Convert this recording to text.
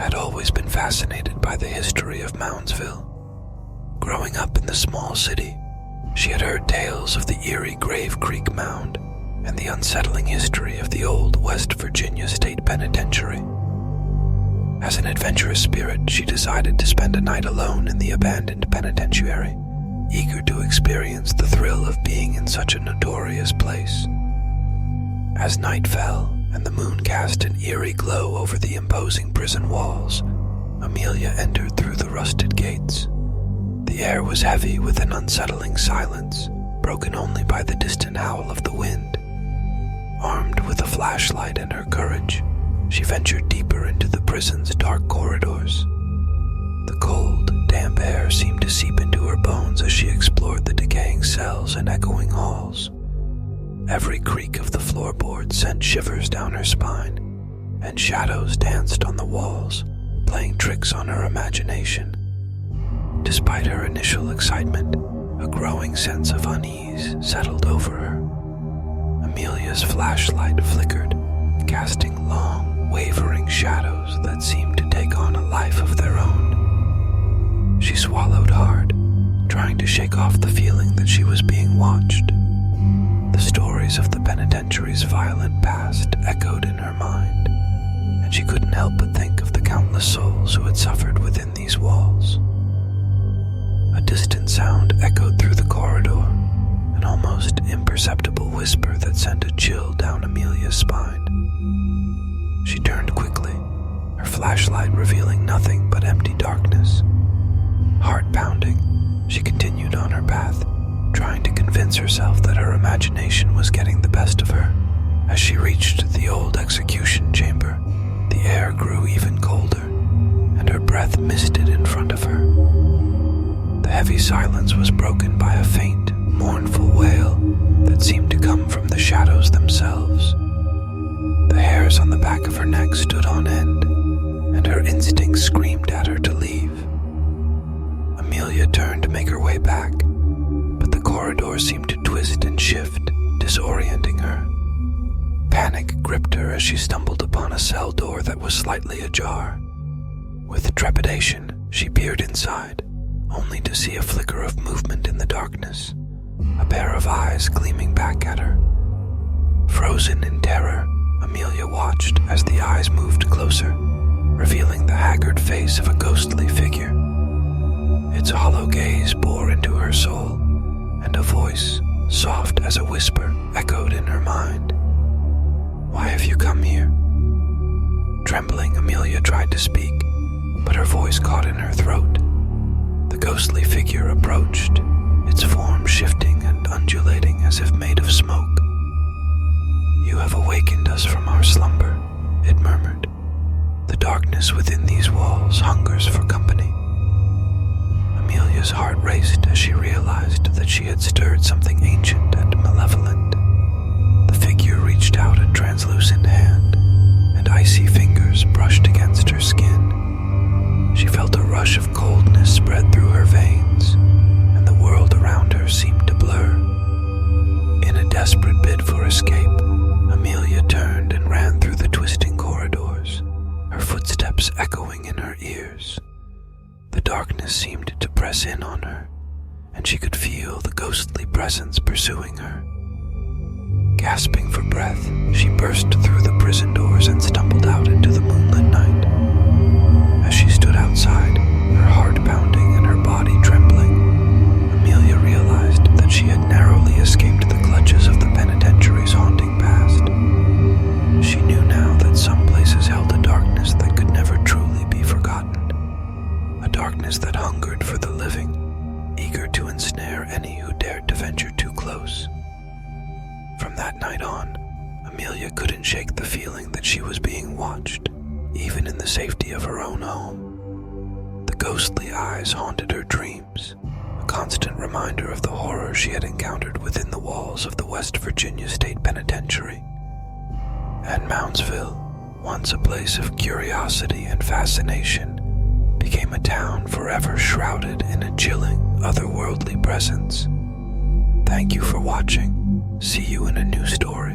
had always been fascinated by the history of Moundsville. Growing up in the small city, she had heard tales of the eerie Grave Creek Mound and the unsettling history of the old West Virginia State Penitentiary. As an adventurous spirit, she decided to spend a night alone in the abandoned penitentiary, eager to experience the thrill of being in such a notorious place. As night fell and the moon cast an eerie glow over the imposing prison walls, Amelia entered through the rusted gates. The air was heavy with an unsettling silence, broken only by the distant howl of the wind. Armed with a flashlight and her courage, she ventured deeper into the prison's dark corridors. The cold, damp air seemed to seep into her bones as she explored the decaying cells and echoing halls. Every creak of the floorboards sent shivers down her spine, and shadows danced on the walls, playing tricks on her imagination. Despite her initial excitement, a growing sense of unease settled over her. Amelia's flashlight flickered, casting long, wavering shadows that seemed to take on a life of their own. She swallowed hard, trying to shake off the feeling that she was being watched. The stories of the penitentiary's violent past echoed in her mind, and she couldn't help but think of the countless souls who had suffered within these walls. A distant sound echoed through the corridor, an almost imperceptible whisper that sent a chill down Amelia's spine. She turned quickly, her flashlight revealing nothing but empty darkness. Heart pounding, she continued on her path, trying to convince herself that her imagination was getting the best of her. As she reached the old execution chamber, the air grew even colder, and her breath misted in front of her. The heavy silence was broken by a faint, mournful wail that seemed to come from the shadows themselves. The hairs on the back of her neck stood on end, and her instincts screamed at her to leave. Amelia turned to make her way back, but the corridor seemed to twist and shift, disorienting her. Panic gripped her as she stumbled upon a cell door that was slightly ajar. With trepidation, she peered inside, only to see a flicker of movement in the darkness, a pair of eyes gleaming back at her. Frozen in terror, Amelia watched as the eyes moved closer, revealing the haggard face of a ghostly figure. Its hollow gaze bore into her soul, and a voice, soft as a whisper, echoed in her mind. "Why have you come here?" Trembling, Amelia tried to speak, but her voice caught in her throat. The ghostly figure approached, its form shifting and undulating as if made of smoke. "You have awakened us from our slumber," it murmured. "The darkness within these walls hungers for company." Amelia's heart raced as she realized that she had stirred something ancient and malevolent. The figure reached out a translucent hand, and icy fingers brushed against her skin. She felt a rush of coldness spread through her veins, and the world around her seemed to blur. In a desperate bid for escape, Amelia turned and ran through the twisting corridors, her footsteps echoing in her ears. The darkness seemed to press in on her, and she could feel the ghostly presence pursuing her. Gasping for breath, she burst through the prison doors and stumbled out into the moonlit night. As she stood outside, her heart pounding and her body trembling, Amelia realized that she had narrowly escaped the clutches of the penitentiary's haunting past. She knew now that some places held a darkness that could never truly be forgotten. A darkness that hungered for the living, eager to ensnare any who dared to venture too close. From that night on, Amelia couldn't shake the feeling that she was being watched, even in the safety of her own home. The ghostly eyes haunted her dreams, a constant reminder of the horror she had encountered within the walls of the West Virginia State Penitentiary. And Moundsville, once a place of curiosity and fascination, became a town forever shrouded in a chilling, otherworldly presence. Thank you for watching. See you in a new story.